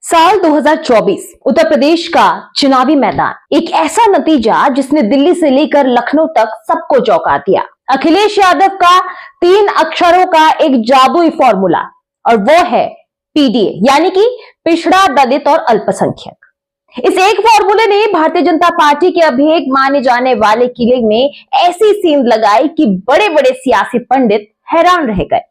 साल 2024 उत्तर प्रदेश का चुनावी मैदान, एक ऐसा नतीजा जिसने दिल्ली से लेकर लखनऊ तक सबको चौंका दिया। अखिलेश यादव का 3 अक्षरों का एक जादुई फॉर्मूला, और वो है पीडीए, यानी कि पिछड़ा, दलित और अल्पसंख्यक। इस एक फॉर्मूले ने भारतीय जनता पार्टी के अभी एक माने जाने वाले किले में ऐसी सींध लगाई कि बड़े बड़े सियासी पंडित हैरान रह गए।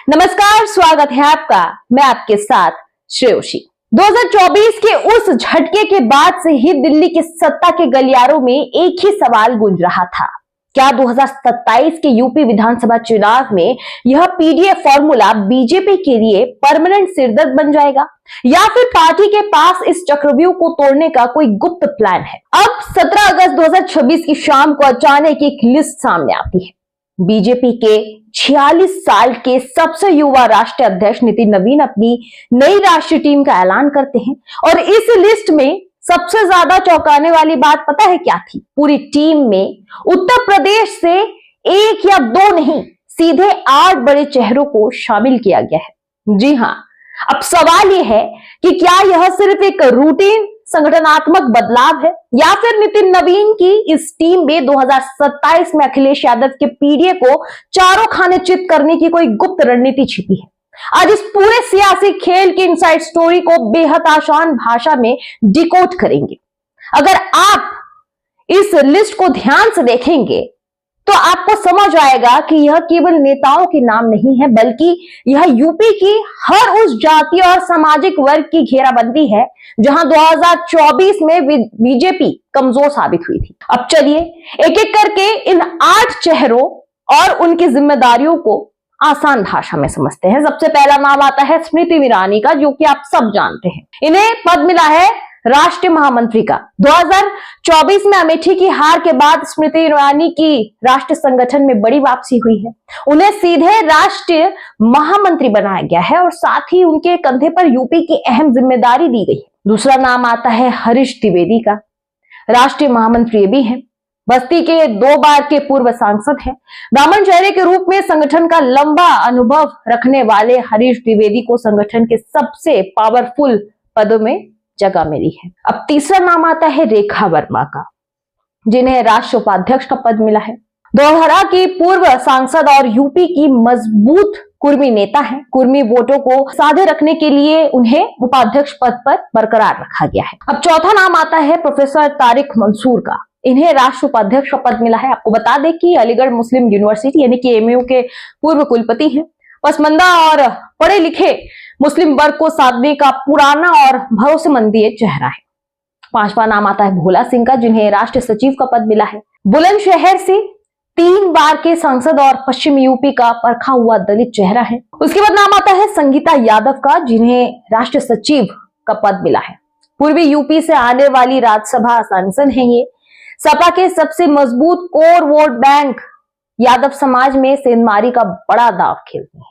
नमस्कार, स्वागत है आपका, मैं आपके साथ श्रेयोशी। 2024 के उस झटके के बाद से ही दिल्ली की सत्ता के गलियारों में एक ही सवाल गूंज रहा था, क्या 2027 के यूपी विधानसभा चुनाव में यह पीडीए फॉर्मूला बीजेपी के लिए परमानेंट सिरदर्द बन जाएगा, या फिर पार्टी के पास इस चक्रव्यूह को तोड़ने का कोई गुप्त प्लान है। अब 17 अगस्त 2026 की शाम को अचानक एक लिस्ट सामने आती है। बीजेपी के 46 साल के सबसे युवा राष्ट्रीय अध्यक्ष नितिन नवीन अपनी नई राष्ट्रीय टीम का ऐलान करते हैं, और इस लिस्ट में सबसे ज्यादा चौंकाने वाली बात पता है क्या थी? पूरी टीम में उत्तर प्रदेश से 1 या 2 नहीं, सीधे 8 बड़े चेहरों को शामिल किया गया है। जी हां, अब सवाल यह है कि क्या यह सिर्फ एक रूटीन संगठनात्मक बदलाव है, या फिर नितिन नवीन की इस टीम में 2027 में अखिलेश यादव के पीडीए को चारों खाने चित करने की कोई गुप्त रणनीति छिपी है। आज इस पूरे सियासी खेल की इनसाइड स्टोरी को बेहद आसान भाषा में डिकोड करेंगे। अगर आप इस लिस्ट को ध्यान से देखेंगे तो आपको समझ आएगा कि यह केवल नेताओं के नाम नहीं है, बल्कि यह यूपी की हर उस जाति और सामाजिक वर्ग की घेराबंदी है जहां 2024 में बीजेपी कमजोर साबित हुई थी। अब चलिए एक एक करके इन 8 चेहरों और उनकी जिम्मेदारियों को आसान भाषा में समझते हैं। सबसे पहला नाम आता है स्मृति ईरानी का, जो कि आप सब जानते हैं। इन्हें पद मिला है राष्ट्रीय महामंत्री का। 2024 में अमेठी की हार के बाद स्मृति ईरानी की राष्ट्रीय संगठन में बड़ी वापसी हुई है। उन्हें सीधे राष्ट्रीय महामंत्री बनाया गया है और साथ ही उनके कंधे पर यूपी की अहम जिम्मेदारी दी गई है। दूसरा नाम आता है हरीश द्विवेदी का, राष्ट्रीय महामंत्री भी है। बस्ती के 2 बार के पूर्व सांसद हैं। दामन चेहरे के रूप में संगठन का लंबा अनुभव रखने वाले हरीश द्विवेदी को संगठन के सबसे पावरफुल पदों में जगह मिली है। अब तीसरा नाम आता है रेखा वर्मा का, जिन्हें राष्ट्रीय उपाध्यक्ष का पद मिला है। दोहरा की पूर्व सांसद और यूपी की मजबूत कुर्मी नेता है। कुर्मी वोटों को साधे रखने के लिए उन्हें उपाध्यक्ष पद पर बरकरार रखा गया है। अब चौथा नाम आता है प्रोफेसर तारिक मंसूर का। इन्हें राष्ट्रीय उपाध्यक्ष का पद मिला है। आपको बता दें कि अलीगढ़ मुस्लिम यूनिवर्सिटी यानी कि एमयू के पूर्व कुलपति हैं। पसमंदा और पढ़े लिखे मुस्लिम वर्ग को साधने का पुराना और भरोसेमंद चेहरा है। 5वां नाम आता है भोला सिंह का, जिन्हें राष्ट्रीय सचिव का पद मिला है। बुलंदशहर से 3 बार के सांसद और पश्चिम यूपी का परखा हुआ दलित चेहरा है। उसके बाद नाम आता है संगीता यादव का, जिन्हें राष्ट्रीय सचिव का पद मिला है। पूर्वी यूपी से आने वाली राज्यसभा सांसद हैं ये। सपा के सबसे मजबूत कोर वोट बैंक यादव समाज में सेंधमारी का बड़ा दांव खेलती है।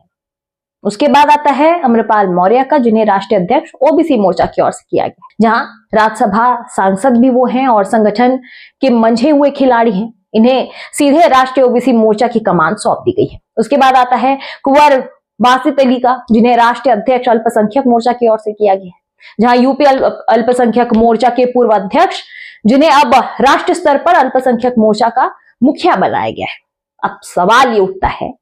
उसके बाद आता है अमरपाल मौर्य का, जिन्हें राष्ट्रीय अध्यक्ष ओबीसी मोर्चा की ओर से किया गया, जहां राज्यसभा सांसद भी वो हैं और संगठन के मंझे हुए खिलाड़ी हैं। इन्हें सीधे राष्ट्रीय ओबीसी मोर्चा की कमान सौंप दी गई है। उसके बाद आता है कुंवर बासित अली का, जिन्हें राष्ट्रीय अध्यक्ष अल्पसंख्यक मोर्चा की ओर से किया गया है, जहां यूपी अल्पसंख्यक मोर्चा के पूर्व अध्यक्ष, जिन्हें अब राष्ट्रीय स्तर पर अल्पसंख्यक मोर्चा का मुखिया बनाया गया है। अब सवाल ये उठता है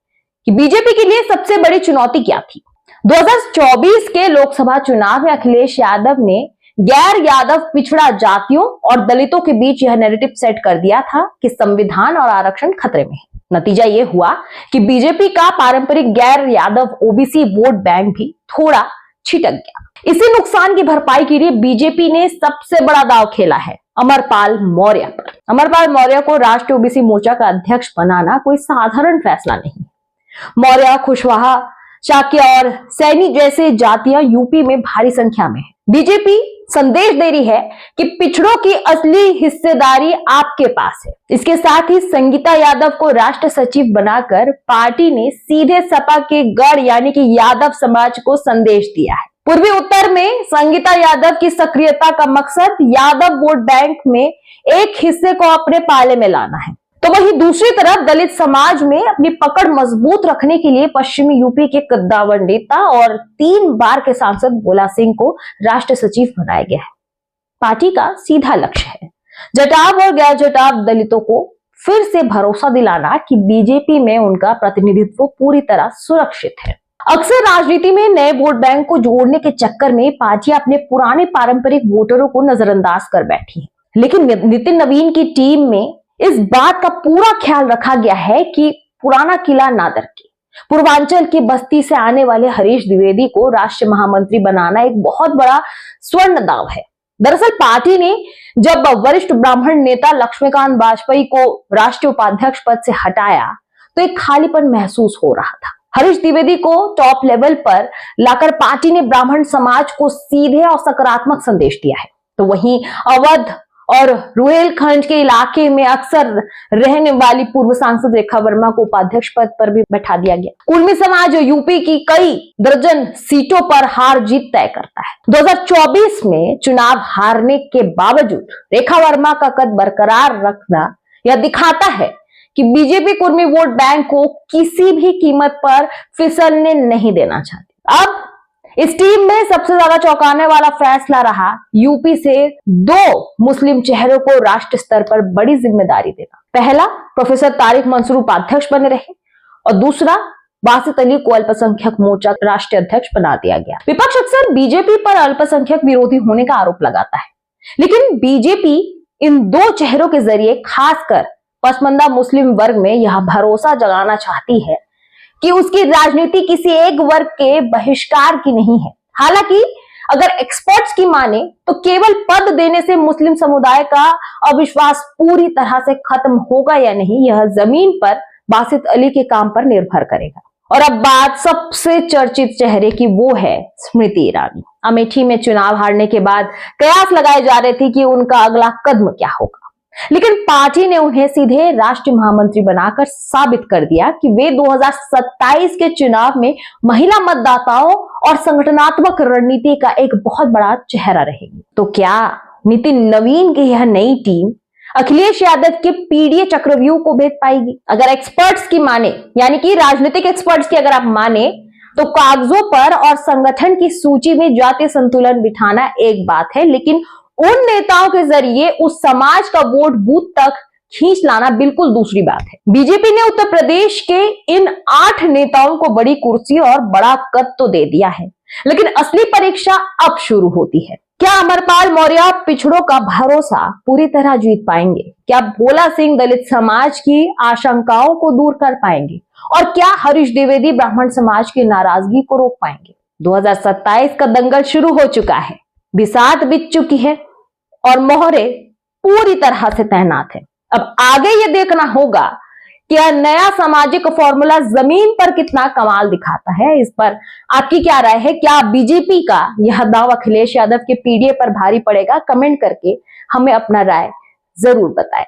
कि बीजेपी के लिए सबसे बड़ी चुनौती क्या थी? 2024 के लोकसभा चुनाव में अखिलेश यादव ने गैर यादव पिछड़ा जातियों और दलितों के बीच यह नैरेटिव सेट कर दिया था कि संविधान और आरक्षण खतरे में है। नतीजा यह हुआ कि बीजेपी का पारंपरिक गैर यादव ओबीसी वोट बैंक भी थोड़ा छिटक गया। इसी नुकसान की भरपाई के लिए बीजेपी ने सबसे बड़ा दांव खेला है अमरपाल मौर्य पर। अमरपाल मौर्य को राष्ट्रीय ओबीसी मोर्चा का अध्यक्ष बनाना कोई साधारण फैसला नहीं। मौर्य, कुशवाहा, शाक्य और सैनी जैसे जातियां यूपी में भारी संख्या में है। बीजेपी संदेश दे रही है कि पिछड़ों की असली हिस्सेदारी आपके पास है। इसके साथ ही संगीता यादव को राष्ट्रीय सचिव बनाकर पार्टी ने सीधे सपा के गढ़ यानी कि यादव समाज को संदेश दिया है। पूर्वी उत्तर में संगीता यादव की सक्रियता का मकसद यादव वोट बैंक में एक हिस्से को अपने पाले में लाना है। तो वहीं दूसरी तरफ दलित समाज में अपनी पकड़ मजबूत रखने के लिए पश्चिमी यूपी के कद्दावर नेता और 3 बार के सांसद भोला सिंह को राष्ट्र सचिव बनाया गया है। पार्टी का सीधा लक्ष्य है जटाव और गैर जटाव दलितों को फिर से भरोसा दिलाना कि बीजेपी में उनका प्रतिनिधित्व पूरी तरह सुरक्षित है। अक्सर राजनीति में नए वोट बैंक को जोड़ने के चक्कर में पार्टियां अपने पुराने पारंपरिक वोटरों को नजरअंदाज कर बैठी हैं। लेकिन नितिन नवीन की टीम में इस बात का पूरा ख्याल रखा गया है कि पुराना किला ना दरके। पूर्वांचल की बस्ती से आने वाले हरीश द्विवेदी को राष्ट्रीय महामंत्री बनाना एक बहुत बड़ा स्वर्ण दांव है। दरअसल पार्टी ने जब वरिष्ठ ब्राह्मण नेता लक्ष्मीकांत वाजपेयी को राष्ट्रीय उपाध्यक्ष पद से हटाया तो एक खालीपन महसूस हो रहा था। हरीश द्विवेदी को टॉप लेवल पर लाकर पार्टी ने ब्राह्मण समाज को सीधे और सकारात्मक संदेश दिया है। तो वहीं अवध और रुहेलखंड के इलाके में अक्सर रहने वाली पूर्व सांसद रेखा वर्मा को उपाध्यक्ष पद पर भी बैठा दिया गया। कुर्मी समाज यूपी की कई दर्जन सीटों पर हार जीत तय करता है। 2024 में चुनाव हारने के बावजूद रेखा वर्मा का कद बरकरार रखना यह दिखाता है कि बीजेपी कुर्मी वोट बैंक को किसी भी कीमत पर फिसलने नहीं देना चाहती। अब इस टीम में सबसे ज्यादा चौंकाने वाला फैसला रहा यूपी से 2 मुस्लिम चेहरों को राष्ट्र स्तर पर बड़ी जिम्मेदारी देना। पहला प्रोफेसर तारिक मंसूर उपाध्यक्ष बने रहे और दूसरा बासित अली को अल्पसंख्यक मोर्चा राष्ट्रीय अध्यक्ष बना दिया गया। विपक्ष अक्सर बीजेपी पर अल्पसंख्यक विरोधी होने का आरोप लगाता है, लेकिन बीजेपी इन 2 चेहरों के जरिए खासकर पसमंदा मुस्लिम वर्ग में यह भरोसा जगाना चाहती है कि उसकी राजनीति किसी एक वर्ग के बहिष्कार की नहीं है। हालांकि अगर एक्सपर्ट्स की माने तो केवल पद देने से मुस्लिम समुदाय का अविश्वास पूरी तरह से खत्म होगा या नहीं, यह जमीन पर बासित अली के काम पर निर्भर करेगा। और अब बात सबसे चर्चित चेहरे की, वो है स्मृति ईरानी। अमेठी में चुनाव हारने के बाद कयास लगाए जा रहे थे कि उनका अगला कदम क्या होगा, लेकिन पार्टी ने उन्हें सीधे राष्ट्रीय महामंत्री बनाकर साबित कर दिया कि वे 2027 के चुनाव में महिला मतदाताओं और संगठनात्मक रणनीति का एक बहुत बड़ा चेहरा रहेगी। तो क्या नितिन नवीन की यह नई टीम अखिलेश यादव के पीडीए चक्रव्यूह को भेद पाएगी? अगर एक्सपर्ट्स की माने, यानी कि राजनीतिक एक्सपर्ट्स की अगर आप माने, तो कागजों पर और संगठन की सूची में जातीय संतुलन बिठाना एक बात है, लेकिन उन नेताओं के जरिए उस समाज का वोट बूथ तक खींच लाना बिल्कुल दूसरी बात है। बीजेपी ने उत्तर प्रदेश के इन 8 नेताओं को बड़ी कुर्सी और बड़ा कद तो दे दिया है, लेकिन असली परीक्षा अब शुरू होती है। क्या अमरपाल मौर्य पिछड़ों का भरोसा पूरी तरह जीत पाएंगे? क्या भोला सिंह दलित समाज की आशंकाओं को दूर कर पाएंगे? और क्या हरीश द्विवेदी ब्राह्मण समाज की नाराजगी को रोक पाएंगे? 2027 का दंगल शुरू हो चुका है, बिसात बीत चुकी है और मोहरे पूरी तरह से तैनात है। अब आगे ये देखना होगा कि यह नया सामाजिक फॉर्मूला जमीन पर कितना कमाल दिखाता है। इस पर आपकी क्या राय है? क्या बीजेपी का यह दांव अखिलेश यादव के पीडीए पर भारी पड़ेगा? कमेंट करके हमें अपना राय जरूर बताएं।